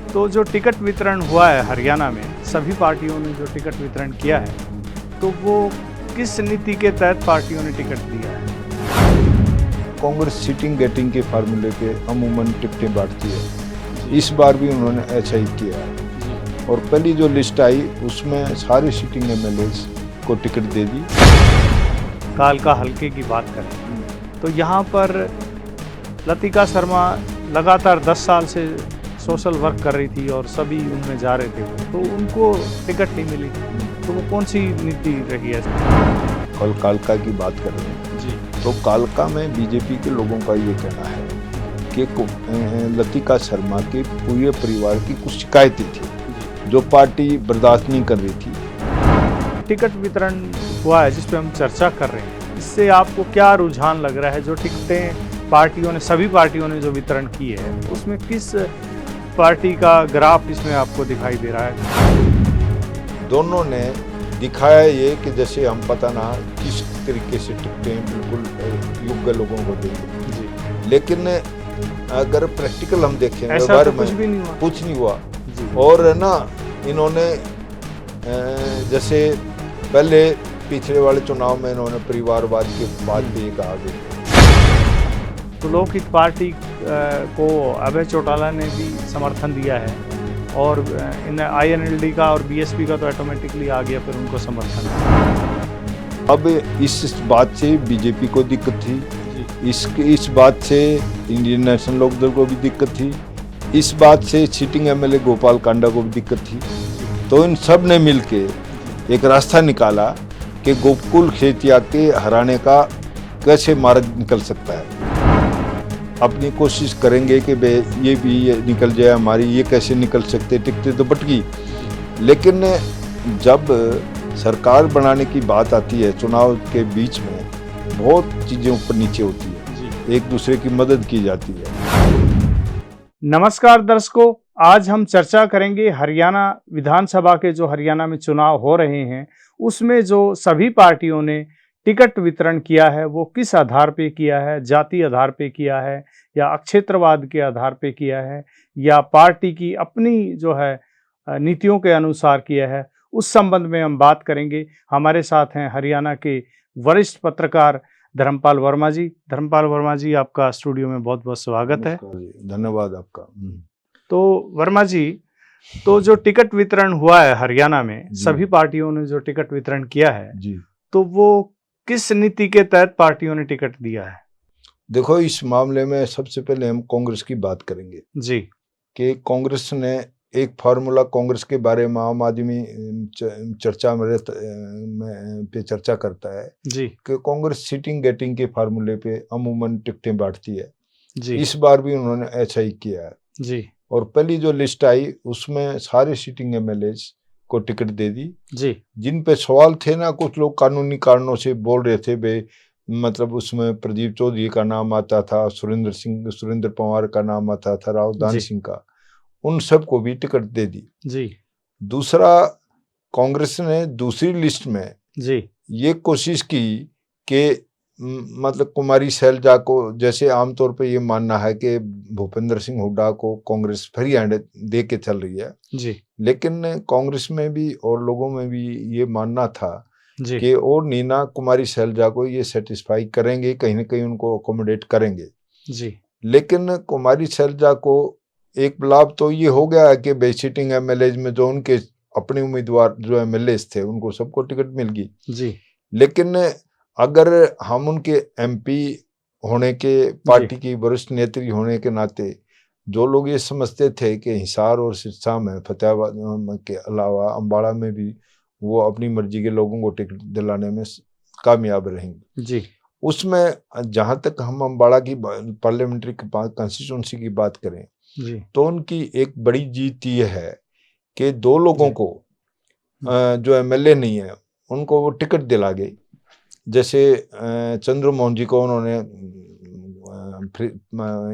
तो जो टिकट वितरण हुआ है हरियाणा में, सभी पार्टियों ने जो टिकट वितरण किया है, तो वो किस नीति के तहत पार्टियों ने टिकट दिया है? कांग्रेस सीटिंग गेटिंग के फार्मूले पे अमूमन टिकटें बांटती है। इस बार भी उन्होंने ऐसा ही किया है और पहली जो लिस्ट आई उसमें सारे सीटिंग एमएलएज को टिकट दे दी। कालका हलके की बात करें तो यहाँ पर लतिका शर्मा लगातार 10 साल से सोशल वर्क कर रही थी और सभी उनमें जा रहे थे, तो उनको टिकट नहीं मिली, तो वो कौन सी नीति रही है? कल कालका की बात कर रहे हैं जी, तो कालका में बीजेपी के लोगों का ये कहना है कि लतिका शर्मा के पूरे परिवार की कुछ शिकायतें थी जो पार्टी बर्दाश्त नहीं कर रही थी। टिकट वितरण हुआ है जिस पे हम चर्चा कर रहे हैं, इससे आपको क्या रुझान लग रहा है? जो टिकटें पार्टियों ने, सभी पार्टियों ने जो वितरण की है, उसमें किस पार्टी का ग्राफ इसमें आपको दिखाई दे रहा है? दोनों ने दिखाया ये कि जैसे हम पता ना किस तरीके से टिकटें बिल्कुल योग्य लोगों को देंगे जी, लेकिन अगर प्रैक्टिकल हम देखें ऐसा तो कुछ भी नहीं हुआ। कुछ नहीं हुआ। जी, और ना इन्होंने जैसे पहले पिछले वाले चुनाव में इन्होंने परिवारवाद के बाद भी ये कहा गया। तो लोकहित पार्टी को अभय चौटाला ने भी समर्थन दिया है और इन INLD का और BSP का तो ऑटोमेटिकली आ गया फिर उनको समर्थन। अब इस बात से बीजेपी को दिक्कत थी, इस बात से इंडियन नेशनल लोकदल को भी दिक्कत थी, इस बात से सिटिंग एमएलए गोपाल कांडा को भी दिक्कत थी। तो इन सब ने मिलके एक रास्ता निकाला कि गोकुल खेतिया के हराने का कैसे मार्ग निकल सकता है। अपनी कोशिश करेंगे कि ये भी निकल जाए हमारी, ये कैसे निकल सकते, टिकटें तो बट गई। लेकिन जब सरकार बनाने की बात आती है चुनाव के बीच में बहुत चीज़ें ऊपर नीचे होती है, एक दूसरे की मदद की जाती है। नमस्कार दर्शकों, आज हम चर्चा करेंगे हरियाणा विधानसभा के जो हरियाणा में चुनाव हो रहे हैं उसमें जो सभी पार्टियों ने टिकट वितरण किया है वो किस आधार पे किया है? जाति आधार पे किया है या अक्षेत्रवाद के आधार पे किया है या पार्टी की अपनी जो है नीतियों के अनुसार किया है? उस संबंध में हम बात करेंगे। हमारे साथ हैं हरियाणा के वरिष्ठ पत्रकार धर्मपाल वर्मा जी। धर्मपाल वर्मा जी, आपका स्टूडियो में बहुत बहुत स्वागत है। धन्यवाद आपका। तो वर्मा जी, तो जो टिकट वितरण हुआ है हरियाणा में, सभी पार्टियों ने जो टिकट वितरण किया है जी, तो वो किस नीति के तहत पार्टियों ने टिकट दिया है? देखो इस मामले में सबसे पहले हम कांग्रेस की बात करेंगे जी, कि कांग्रेस ने एक फार्मूला कांग्रेस के बारे में आम आदमी चर्चा पे चर्चा करता है जी, कि कांग्रेस सीटिंग गेटिंग के फार्मूले पे अमूमन टिकटें बांटती है। जी, इस बार भी उन्होंने ऐसा ही किया है जी, और पहली जो लिस्ट आई उसमें सारे सीटिंग एमएलएज को टिकट दे दी। जी, जिन पे सवाल थे ना, कुछ लोग कानूनी कारणों से बोल रहे थे बे, मतलब उसमें प्रदीप चौधरी का नाम आता था, सुरेंद्र पवार का नाम आता था, राव दान सिंह का, उन सब को भी टिकट दे दी। जी, दूसरा, कांग्रेस ने दूसरी लिस्ट में जी, ये कोशिश की कि मतलब कुमारी शैलजा को, जैसे आमतौर पे ये मानना है कि भूपेंद्र सिंह हुड्डा को कांग्रेस फ्री हैंड दे के चल रही है, जी, लेकिन कांग्रेस में भी और लोगों में भी ये मानना था जी, कि और नीना कुमारी शैलजा को ये सेटिस्फाई करेंगे, कहीं ना कहीं उनको अकोमोडेट करेंगे। जी, लेकिन कुमारी शैलजा को एक लाभ तो ये हो गया कि बेसिटिंग एमएलए में जो उनके अपने उम्मीदवार जो एमएलए थे उनको सबको टिकट मिल गई। जी, लेकिन अगर हम उनके एमपी होने के, पार्टी की वरिष्ठ नेत्री होने के नाते जो लोग ये समझते थे कि हिसार और सिरसा में, फतेहाबाद के अलावा अम्बाड़ा में भी वो अपनी मर्जी के लोगों को टिकट दिलाने में कामयाब रहेंगे, जी, उसमें जहाँ तक हम अम्बाड़ा की पार्लियामेंट्री कॉन्स्टिट्यूंसी की बात करें जी, तो उनकी एक बड़ी जीत ये है कि 2 लोगों को जो एमएलए नहीं है उनको वो टिकट दिला गई। जैसे चंद्रमोहन जी को उन्होंने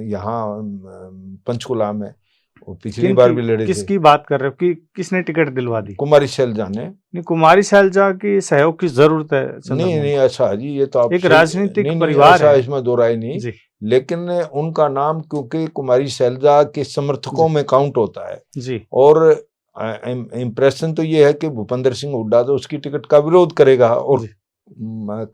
यहाँ पंचकुला में वो पिछली बार भी लड़े थे। किसकी बात कर रहे हो कि किसने टिकट दिलवा दी? कुमारी शैलजा ने। नहीं, कुमारी शैलजा की सहयोग की जरूरत है नहीं नहीं, ऐसा जी, ये तो आप एक राजनीतिक नहीं, परिवार ऐसा है इसमें दो राय नहीं जी लेकिन उनका नाम क्योंकि कुमारी शैलजा के समर्थकों में काउंट होता है जी। और इम्प्रेशन तो ये है कि भूपेंद्र सिंह हुड्डा तो उसकी टिकट का विरोध करेगा और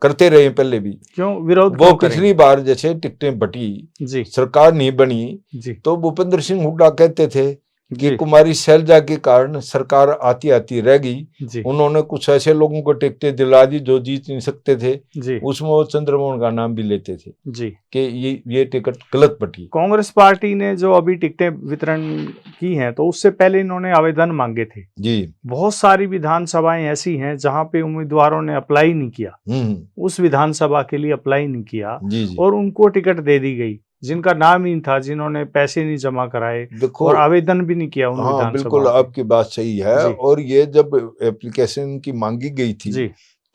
करते रहे पहले भी। क्यों विरोध? वो पिछली बार जैसे टिकटें बटी जी, सरकार नहीं बनी जी, तो भूपेंद्र सिंह हुड्डा कहते थे कि जी, कुमारी शैलजा के कारण सरकार आती आती रह गई। जी, उन्होंने कुछ ऐसे लोगों को टिकटें दिला दी जो जीत नहीं सकते थे, जी, उसमें वो चंद्रमोहन का नाम भी लेते थे जी कि ये टिकट गलत बटी। कांग्रेस पार्टी ने जो अभी टिकटें वितरण की हैं तो उससे पहले इन्होंने आवेदन मांगे थे जी। बहुत सारी विधानसभाएं ऐसी हैं जहां पे उम्मीदवारों ने अप्लाई नहीं किया, उस विधानसभा के लिए अप्लाई नहीं किया जी जी। और उनको टिकट दे दी गई जिनका नाम ही था, जिन्होंने पैसे नहीं जमा कराए देखो और आवेदन भी नहीं किया उन हाँ विधानसभा बिल्कुल में। आपकी बात सही है। जी। और ये जब एप्लीकेशन की मांगी गई थी जी,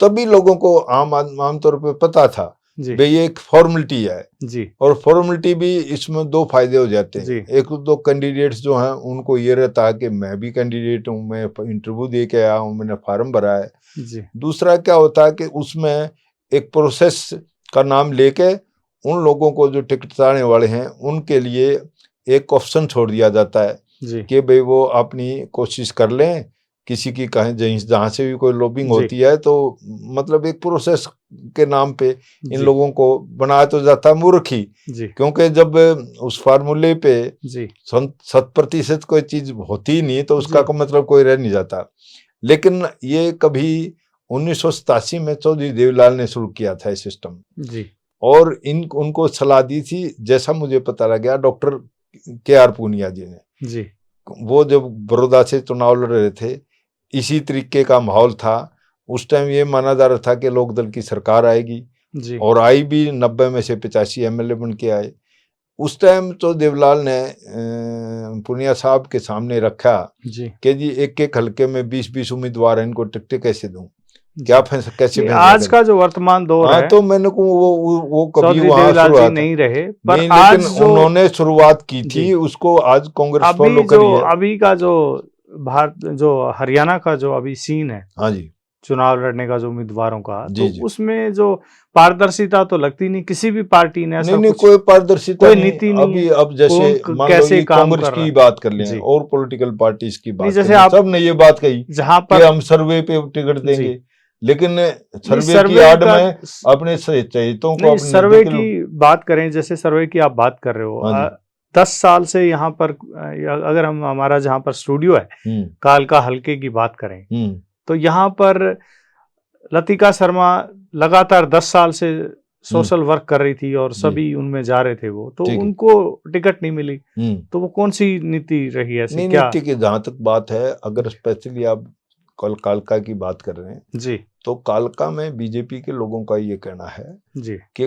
तभी लोगों को आमतौर पे पता था जी, भाई ये एक फॉर्मेलिटी है जी, और फॉर्मेलिटी भी इसमें दो फायदे हो जाते जी। हैं। एक तो कैंडिडेट्स जो हैं उनको ये रहता है कि मैं भी कैंडिडेट हूँ, मैं इंटरव्यू दे के आया हूँ, मैंने फार्म भरा है। जी, दूसरा क्या होता है कि उसमें एक प्रोसेस का नाम लेके उन लोगों को जो टिकट चाहने वाले हैं उनके लिए एक ऑप्शन छोड़ दिया जाता है जी, कि भाई वो अपनी कोशिश कर लें, किसी की कहें जहाँ से भी कोई लॉबिंग जी। होती है तो मतलब एक प्रोसेस के नाम पे इन जी, लोगों को बनाया तो जाता है मूर्ख ही, जी, क्योंकि जब उस फार्मूले पे जी, 100% कोई चीज होती ही नहीं तो उसका जी। मतलब कोई रह नहीं जाता। लेकिन ये कभी 1987 में चौधरी देवीलाल ने शुरू किया था ये सिस्टम जी, और उनको सलाह दी थी, जैसा मुझे पता लगा, डॉक्टर KR पूनिया जी ने। जी, वो जब बड़ौदा से चुनाव लड़ रहे थे इसी तरीके का माहौल था। उस टाइम ये माना जा रहा था कि लोकदल की सरकार आएगी जी, और आई भी। 90 में से 85 MLA बन के आए। उस टाइम तो देवलाल ने पूनिया साहब के सामने रखा जी। कि जी एक एक हलके में 20-20 उम्मीदवार हैं, इनको टिकटें कैसे दूं, क्या कैसे ये फैसला आज करें? का जो वर्तमान दौर हाँ है, तो मैंने को वो कभी चौधरी वहां देवीलाल जी शुरुआत नहीं रहे, पर नहीं, आज लेकिन जो उन्होंने शुरुआत की थी जी। उसको आज कांग्रेस अभी फॉलो जो करी है। अभी का जो भारत जो हरियाणा का जो अभी सीन है हाँ जी चुनाव लड़ने का जो उम्मीदवारों का, जी तो जी। उसमें जो पारदर्शिता तो लगती नहीं, किसी भी पार्टी ने ऐसा नहीं कुछ कोई पारदर्शिता कोई नहीं। नीति नहीं अभी है। अब जैसे कौन मान लो कैसे ये काम कांग्रेस कर रहा की है? बात कर लें जी। और पॉलिटिकल पार्टीज की नहीं, बात जैसे कर लें, आप सब ने ये बात कही जहां कि पर हम सर्वे पे टिकट जी देंगे, लेकिन सर्वे की सर्वे आड़ का में अपने चहेतों को नहीं, अपने सर्वे नजदीकी की बात करें, जैसे सर्वे की आप बात कर रहे हो, हाँ जी 10 साल से यहाँ पर अगर हम हमारा जहाँ पर स्टूडियो है कालका हलके की बात करें तो यहाँ पर लतिका शर्मा लगातार 10 साल से सोशल वर्क कर रही थी और सभी उनमें जा रहे थे, वो तो ठीक है। उनको टिकट नहीं मिली, तो वो कौन सी नीति रही ऐसी? नहीं क्या? नीति की जहाँ तक बात है, अगर स्पेशली आप कल कालका की बात कर रहे हैं जी, तो कालका में बीजेपी के लोगों का ये कहना है जी, कि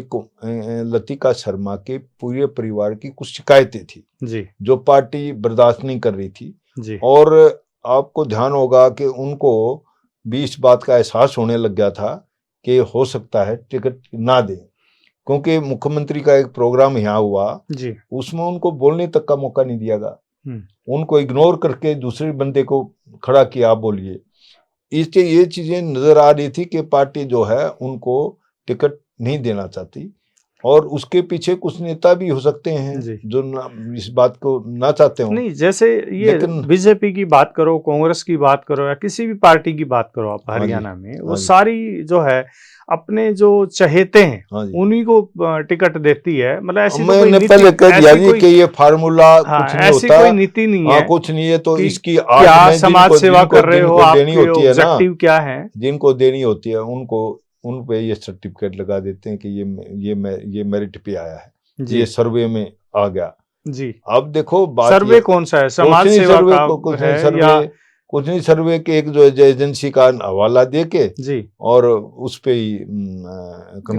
लतिका शर्मा के पूरे परिवार की कुछ शिकायतें थी जी, जो पार्टी बर्दाश्त नहीं कर रही थी। जी, और आपको ध्यान होगा कि उनको भी इस बात का एहसास होने लग गया था कि हो सकता है टिकट ना दें, क्योंकि मुख्यमंत्री का एक प्रोग्राम यहाँ हुआ, जी, उसमें उनको बोलने तक का मौका नहीं दिया गया। हम्म, उनको इग्नोर करके दूसरे बंदे को खड़ा किया, आप बोलिए। इससे ये चीजें नजर आ रही थी कि पार्टी जो है उनको टिकट नहीं देना चाहती और उसके पीछे कुछ नेता भी हो सकते हैं जी। जो इस बात को ना चाहते हो। नहीं, जैसे ये लेकिन बीजेपी की बात करो, कांग्रेस की बात करो या किसी भी पार्टी की बात करो आप हाँ जी, हरियाणा में, वो हाँ जी, सारी जो है अपने जो चहेते हैं हाँ जी। उन्हीं को टिकट देती है। मतलब ऐसी तो कोई मैंने नीति, पहले कह दिया ऐसी जी कोई कि ये फार्मूला हाँ, कुछ नहीं ऐसी होता। कोई नीति नहीं हाँ है कुछ नहीं है तो कि इसकी क्या आड़ में समाज सेवा कर रहे हो, जिनको देनी आपके होती है ना, ऑब्जेक्टिव क्या है, जिनको देनी होती है उनको उन पे ये सर्टिफिकेट लगा देते हैं कि ये मेरिट पे आया है, जी, ये सर्वे में आ गया। जी। अब देखो बात सर्वे कौन सा है? समाज सेवा का कुछ है नहीं सर्वे, या कुछ नहीं सर्वे के एक जो एजेंसी का हवाला दे के जी, और उस पे ही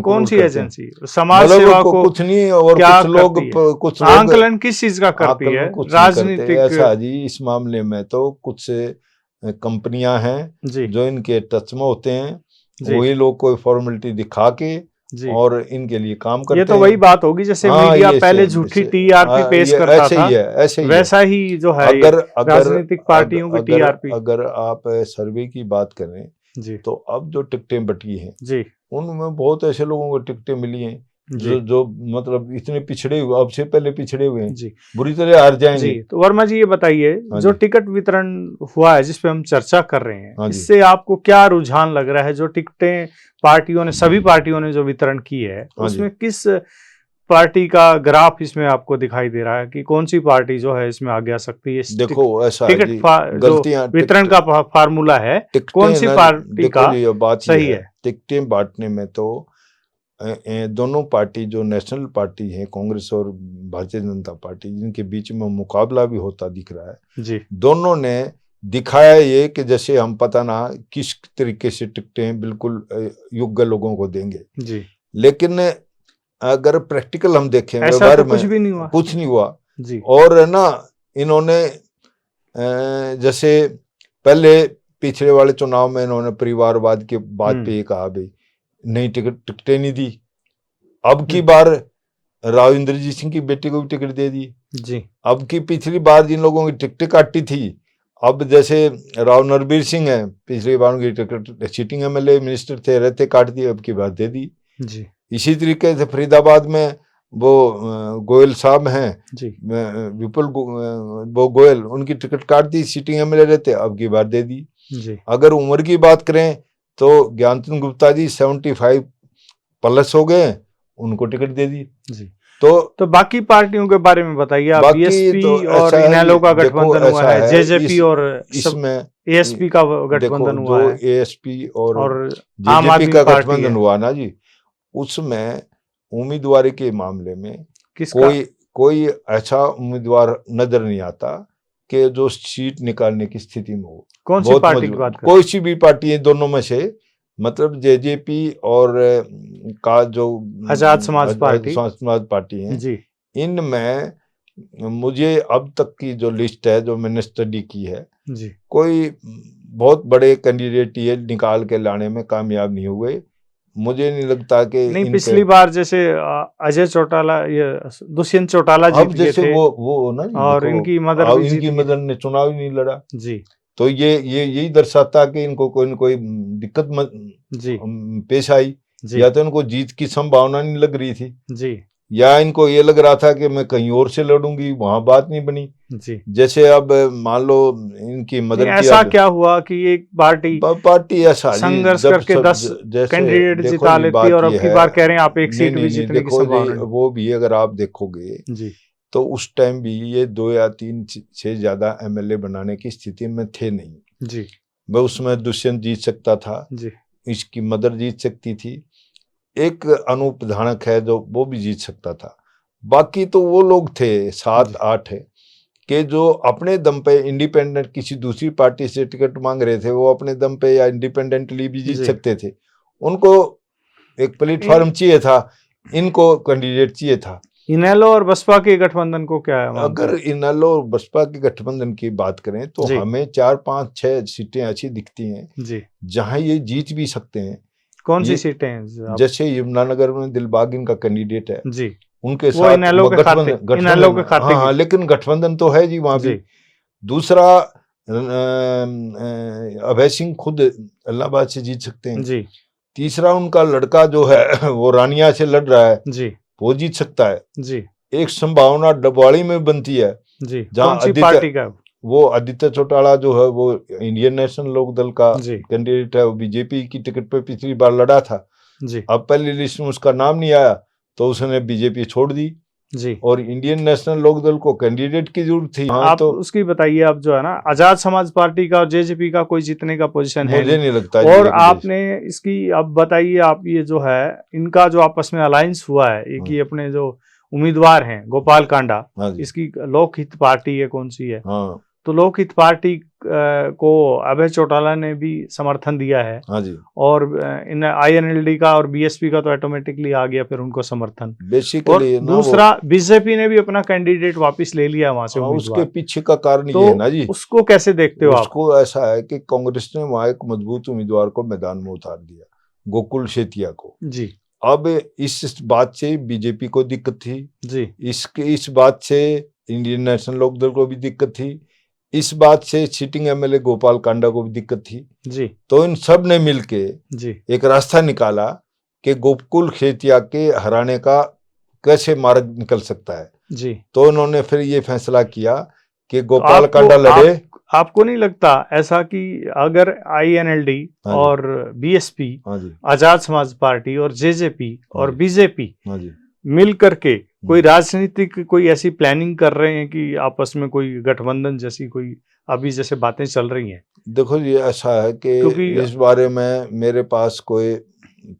कौन सी करते हैं। एजेंसी समाज मतलब सेवा को कुछ नहीं, और क्या कुछ लोग करती है? कुछ लोग आंकलन किस चीज का करती है? आकलन कुछ नहीं करते। राजनीतिक ऐसा जी इस मामले में तो कुछ कंपनियां हैं जी, जो इनके टच में होते हैं, जी, वही लोग कोई फॉर्मेलिटी दिखा के जी। और इनके लिए काम करते ये तो हैं। वही बात होगी जैसे हाँ, मीडिया ये पहले सेम, झूठी ऐसे- टीआरपी पेश ये करता ऐसे था, ही है, ऐसे ही है। वैसा ही जो है ये अगर अगर राजनीतिक पार्टियों की अगर टीआरपी। अगर आप सर्वे की बात करें जी तो अब जो टिकटें बटी हैं जी उनमें बहुत ऐसे लोगों को टिकटें मिली हैं जी जो मतलब इतने पिछड़े हुए, अब से पहले पिछड़े हुए हैं, जी बुरी तरह हार जी। जाएंगे। तो वर्मा जी ये बताइए, हाँ जो जी, टिकट वितरण हुआ है जिस पे हम चर्चा कर रहे हैं, हाँ जी। इससे आपको क्या रुझान लग रहा है? जो टिकटें पार्टियों ने, सभी पार्टियों ने जो वितरण की है, हाँ जी। उसमें किस पार्टी का ग्राफ इसमें आपको दिखाई दे रहा है कि कौन सी पार्टी जो है इसमें आगे आ सकती है? इस देखो ऐसा है टिकट जी, जो गलतियां वितरण का फार्मूला है, कौन टिकटें सी ना, पार्टी देखो का जी ये बात ये सही है, है? टिकटें बांटने में तो दोनों पार्टी जो नेशनल पार्टी है, कांग्रेस और भारतीय जनता पार्टी, जिनके बीच में मुकाबला भी होता दिख रहा है, जी दोनों ने दिखाया ये कि जैसे हम पता ना किस तरीके से टिकटें बिल्कुल योग्य लोगों को देंगे। जी, लेकिन अगर प्रैक्टिकल हम देखें ऐसा व्यवहार तो में, कुछ भी नहीं हुआ। कुछ नहीं हुआ। जी और है ना, इन्होंने जैसे पहले पिछले वाले चुनाव में इन्होंने परिवारवाद के बात पे ये कहा भाई नहीं टिकटें नहीं दी। अब की बार राव इंद्रजीत सिंह की बेटी को भी टिकट दे दी। जी अब की पिछली बार जिन लोगों की टिकटें काटी थी, अब जैसे राव नरबीर सिंह है, पिछली बार उनकी टिकट सिटिंग एमएलए मिनिस्टर थे, रहते काट दी, अब की बार दे दी। जी इसी तरीके से फरीदाबाद में वो गोयल साहब हैं, जी विपुल वो गोयल, उनकी टिकट काट दी, सिटिंग एमएलए रहते, अब की बार दे दी। जी अगर उम्र की बात करें तो ज्ञानचंद गुप्ता जी 75 प्लस हो गए, उनको टिकट दे दी। जी। तो तो बाकी पार्टियों के बारे में बताइए आप। बाकी बीएसपी तो और ऐसा है इनेलो कि का देखो गठबंधन हुआ ऐसा है, है जेजेपी इस और इसमें एएसपी का देखो गठबंधन जो हुआ है, एएसपी और और आम जेजेपी आदमी का पार्टी गठबंधन है। हुआ ना जी, उसमें उम्मीदवारी के मामले में किसका? कोई ऐसा उम्मीदवार नजर नहीं आता कि जो सीट निकालने की स्थिति में हो। कौन सी बहुत पार्टी की मजबूत, बात कर? कोई सी भी पार्टी है दोनों में से, मतलब जेजेपी और का जो आजाद समाज पार्टी। समाज पार्टी है, जी इनमें मुझे अब तक की जो लिस्ट है जो मैंने स्टडी की है, जी कोई बहुत बड़े कैंडिडेट ये निकाल के लाने में कामयाब नहीं हुए। मुझे नहीं लगता कि नहीं, इनके पिछली बार जैसे अजय चौटाला, ये दुष्यंत चौटाला अब जीत गए जैसे थे, वो ना जी, और देखो इनकी मदर भी जीत इनकी गई। मदर ने चुनाव ही नहीं लड़ा, जी तो ये यही दर्शाता कि इनको कोई न कोई दिक्कत जी पेश आई, जी या तो इनको जीत की संभावना नहीं लग रही थी, जी या इनको ये लग रहा था कि मैं कहीं और से लड़ूंगी, वहां बात नहीं बनी। जी। जैसे अब मान लो इनकी नहीं, मदर की ऐसा अब क्या हुआ कि एक पार्टी पार्टी ऐसा जी, संघर्ष जब करके सब 10 जैसे कैंडिडेट देखो जिता जी लेती है, बात और अब ये की है, बार कह रहे हैं आप एक नहीं सीट भी नहीं नहीं जीतने की देखो जी, संभावना नहीं। वो भी अगर आप देखोगे जी तो उस टाइम भी ये 2 या 3 से ज्यादा एमएलए बनाने की स्थिति में थे नहीं। जी वह उसमें दुष्यंत जीत सकता था, जी इसकी मदर जीत सकती थी, एक अनूप धानक है जो वो भी जीत सकता था। बाकी तो वो लोग थे 7-8 है कि जो अपने दम पे इंडिपेंडेंट किसी दूसरी पार्टी से टिकट मांग रहे थे, वो अपने दम पे या इंडिपेंडेंटली भी जीत जी। सकते थे। उनको एक प्लेटफॉर्म चाहिए था, इनको कैंडिडेट चाहिए था। इनेलो और बसपा के गठबंधन को क्या है मानते अगर हैं? इनेलो और बसपा के गठबंधन की बात करें तो जी हमें 4-5-6 सीटें अच्छी दिखती हैं जी। जहां ये जीत भी सकते हैं। कौन सी ये सीटें हैं जैसे यमुनानगर में दिलबाग इनका कैंडिडेट है, जी? उनके वो साथ इनेलो के खाते, इनेलो के खाते हाँ, की। लेकिन गठबंधन तो है जी वहां भी। जी दूसरा अभय सिंह खुद इलाहाबाद से जीत सकते हैं। जी तीसरा उनका लड़का जो है वो रानिया से लड़ रहा है, जी वो जीत सकता है। जी एक संभावना डबवाड़ी में बनती है, जी। जहां कौन सी पार्टी का? वो आदित्य चौटाला जो है वो इंडियन नेशनल लोक दल का जी कैंडिडेट है, वो बीजेपी की टिकट पे पिछली बार लड़ा था। जी अब पहली लिस्ट में उसका नाम नहीं आया तो उसने बीजेपी छोड़ दी, जी। और इंडियन नेशनल लोक दल को कैंडिडेट की जरूरत थी। हाँ, आप तो उसकी बताइए। आप जो है ना, आजाद समाज पार्टी का और जेजेपी का कोई जीतने का पोजीशन है मुझे नहीं लगता जी और एक आपने इसकी अब बताइए, आप ये जो है इनका जो आपस में अलायंस हुआ है, एक ही अपने जो उम्मीदवार हैं गोपाल कांडा, हाँ जी, इसकी लोकहित पार्टी है, कौन सी है? हाँ तो लोकहित पार्टी को अभय चौटाला ने भी समर्थन दिया है, हाँ जी। और इन आईएनएलडी का और बीएसपी का तो ऑटोमेटिकली आ गया फिर उनको समर्थन। और बेसिकली ना दूसरा बीजेपी ने भी अपना कैंडिडेट वापस ले लिया वहां से उसके उम्मीदवार। पीछे का कारण तो ये है ना जी, उसको कैसे देखते हो आप? उसको ऐसा है कि कांग्रेस ने वहां एक मजबूत उम्मीदवार को मैदान में उतार दिया, गोकुल शेतिया को। जी अब इस बात से बीजेपी को दिक्कत थी, जी इस बात से इंडियन नेशनल लोकदल को भी दिक्कत थी, इस बात से सिटिंग एमएलए गोपाल कांडा को भी दिक्कत थी। जी तो इन सब ने मिलके जी एक रास्ता निकाला कि गोकुल खेतिया के हराने का कैसे मार्ग निकल सकता है। जी। तो उन्होंने फिर ये फैसला किया कि गोपाल आपको कांडा लड़े। आपको नहीं लगता ऐसा कि अगर INLD हाँ जी, और BSP, हाँ जी, आजाद समाज पार्टी और JJP हाँ और जी, BJP हाँ जी, मिल करके कोई राजनीतिक कोई ऐसी प्लानिंग कर रहे हैं कि आपस में कोई गठबंधन जैसी कोई अभी जैसे बातें चल रही हैं? देखो ये ऐसा है कि क्योंकि इस बारे में मेरे पास कोई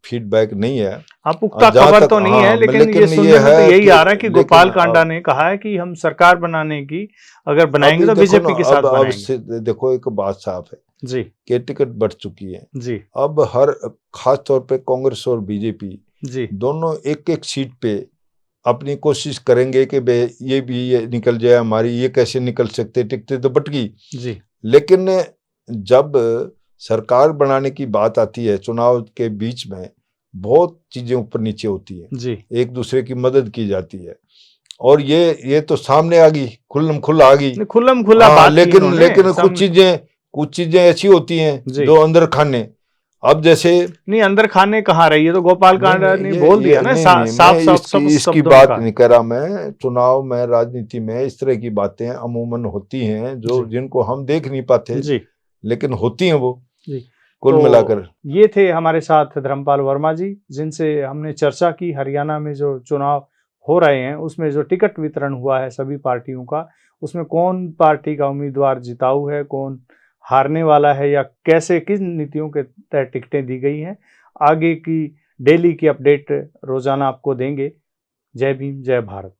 फीडबैक नहीं है। हाँ, पुख्ता जहाँ खबर तक तो नहीं है, हाँ, लेकिन ये लेकिन सुनने ये में तो है यही कि आ रहा है कि लेकिन गोपाल कांडा ने कहा है कि हम सरकार बनाने की अगर बनाएंगे अभी तो देखो ना, BJP के साथ अब बनाएंगे। देखो एक बात साफ है जी कि टिकट बढ़ चुकी है। जी अब हर खास तौर पे कांग्रेस और बीजेपी जी दोनों एक एक सीट पे अपनी कोशिश करेंगे कि बे ये भी ये निकल जाए हमारी, ये कैसे निकल सकते, टिकटें तो बट गई। जी लेकिन जब सरकार बनाने की बात आती है, चुनाव के बीच में बहुत चीजें ऊपर नीचे होती है, जी एक दूसरे की मदद की जाती है, और ये तो सामने आ गई, खुल्लम खुल्ला आ गई। खुल्लम खुल्ला हाँ, बात की लेकिन इन्होंने लेकिन सामने। कुछ चीजें ऐसी होती हैं जी जो अंदर खाने। अब जैसे नहीं, अंदर खाने कहाँ रही है, तो गोपाल कांडा ने बोल ये दिया ना नहीं नहीं, साफ मैं साफ सब इसकी शब्दों में बात कहा। नहीं कर रहा। मैं चुनाव में, राजनीति में इस तरह की बातें अमूमन होती हैं जो जी जिनको हम देख नहीं पाते, जी लेकिन होती हैं वो जी। कुल तो मिलाकर। ये थे हमारे साथ धर्मपाल वर्मा जी, जिनसे हमने चर्चा की हरियाणा में जो चुनाव हो रहे हैं उसमें जो टिकट वितरण हुआ है सभी पार्टियों का, उसमें कौन पार्टी का उम्मीदवार जिताऊ है, कौन हारने वाला है, या कैसे किन नीतियों के तहत टिकटें दी गई हैं। आगे की डेली की अपडेट रोजाना आपको देंगे। जय भीम, जय भारत।